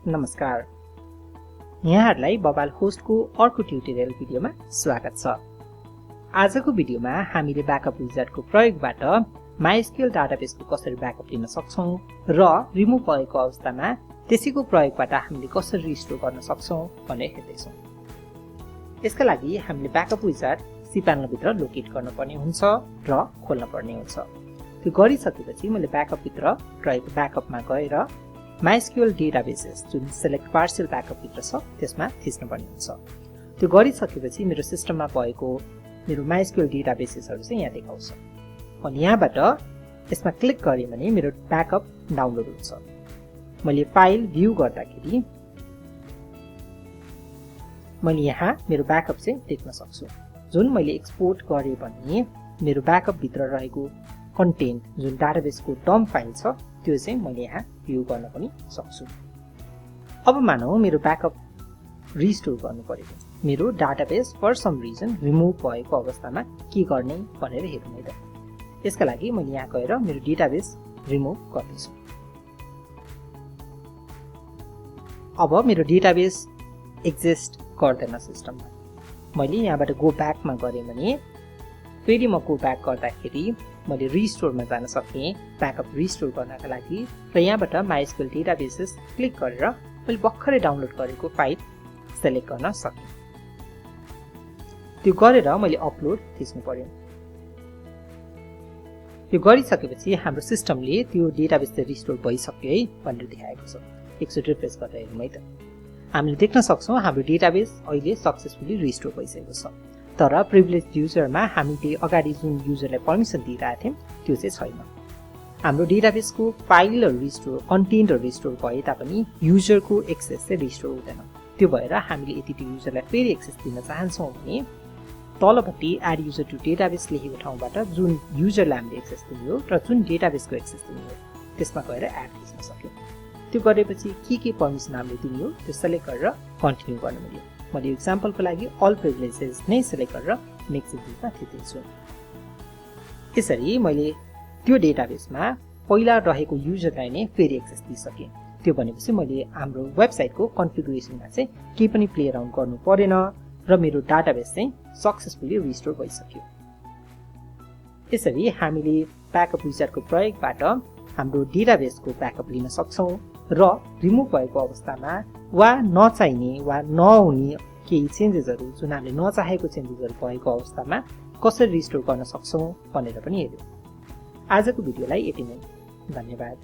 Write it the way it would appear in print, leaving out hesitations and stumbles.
नमस्कार। यहाँहरुलाई BabalHost को अर्को ट्युटोरियल भिडियोमा स्वागत छ। आजको भिडियोमा हामीले ब्याकअप विजार्डको प्रयोगबाट MySQL डाटाबेसको कसरी ब्याकअप लिन सक्छौं र रिमुभ भएको अवस्थामा त्यसैको प्रयोगबाट हामीले कसरी रिस्टोर गर्न सक्छौं भनेर हेर्दै छौं। यसका लागि हामीले ब्याकअप विजार्ड cPanel भित्र लोकेट गर्नुपर्ने हुन्छ र खोल्न पर्ने हुन्छ। त्यो गरिसकेपछि मैले ब्याकअप भित्र रहेको ब्याकअपमा गएर MySQL डेटाबेसेस जुन सेलेक्ट पार्शियल ब्याकअप भित्र छ त्यसमा थिच्न पर्ने हुन्छ। त्यो गरिसकेपछि मेरो सिस्टममा भएको मेरो MySQL डेटाबेसेसहरु चाहिँ यहाँ देखाउँछ। अनि यहाँबाट यसमा क्लिक गरे भने मेरो ब्याकअप डाउनलोड हुन्छ। मैले फाइल भ्यू गर्दाखेरि मैले यहाँ मेरो ब्याकअप चाहिँ देख्न सक्छु। जुन मैले एक्सपोर्ट गरे भने मेरो ब्याकअप भित्र रहेको कन्टेन्ट जुन डाटाबेसको डम्प फाइल छ त्यो चाहिँ मैले यहाँ भ्यू गर्न पनि सक्छु। अब मानौ मेरो ब्याकअप रिस्टोर गर्नु पर्यो। मेरो database for some reason remove भएको अवस्थामा के गर्ने भनेर हेरौँ है त। यसका लागि मैले यहाँ गएर मेरो डेटाबेस रिमुभ गर्दैछु। अब मेरो डेटाबेस एक्जिस्ट गर्दैन सिस्टममा। मैले यहाँबाट गो ब्याकमा गरे भने फेरि म गो ब्याक गर्दाखेरि मैले रिस्टोरमा जान सके ब्याकअप रिस्टोर गर्नका लागि र यहाँबाट MySQL डेटाबेसेस क्लिक गरेर मैले भर्खरै डाउनलोड गरेको फाइल सेलेक्ट गर्न सके। त्यो गरेर मैले अपलोड थिच्नु पर्यो। त्यो गरिसकेपछि हाम्रो सिस्टमले त्यो डेटाबेस चाहिँ रिस्टोर भइसक्यो है भनेर देखाएको छ। एकचोटि रिफ्रेश गरेर हेरौँ है त। हामीले देख्न सक्छौं हाम्रो डेटाबेस अहिले सक्सेसफुली रिस्टोर भइसकेको छ। तर प्रिभिलेज युजरमा हामीले अगाडि जुन युजरलाई पर्मिसन दिइरहेका थियौं त्यो चाहिँ छैन। हाम्रो डेटाबेसको फाइलहरु रिस्टोर कन्टेन्टहरु रिस्टोर भए तापनि युजरको एक्सेस चाहिँ रिस्टोर हुँदैन। त्यो भएर हामीले यदि त्यो युजरलाई फेरि एक्सेस दिन चाहन्छौं भने तलपट्टि एड युजर टु डेटाबेस लेखेको ठाउँबाट जुन युजरलाई हामीले एक्सेस दिने हो र जुन डेटाबेसको एक्सेस दिने हो त्यसमा गएर एड थिच्न सक्यौं। त्यो गरेपछि के पर्मिसन हामीले दिने हो त्यो सेलेक्ट गरेर कन्टिन्यू गर्न मिल्यो। मैले एक्जाम्पलको लागि अल प्रिभिलेजेस नै सेलेक्ट गरेर नेक्स्ट एक्जिटमा थिच्दैछु। यसरी मैले त्यो डेटाबेसमा पहिला रहेको युजरलाई नै फेरि एक्सेस दिइसके। त्यो भनेपछि मैले हाम्रो वेबसाइटको कन्फिगरेसनमा चाहिँ केही पनि प्ले अराउन्ड गर्नु परेन र मेरो डाटाबेस चाहिँ सक्सेसफुली रिस्टोर भइसक्यो। यसरी हामीले ब्याकअप विजार्डको प्रयोगबाट हाम्रो डेटाबेसको ब्याकअप लिन सक्छौं र रिमुभ भएको अवस्थामा वा नचाहिने वा नहुने केही चेन्जेसहरु जुन हामीले नचाहेको चेन्जेसहरु भएको अवस्थामा कसरी रिस्टोर गर्न सक्छौं भनेर पनि हेर्यौं। आजको भिडियोलाई यति नै। धन्यवाद।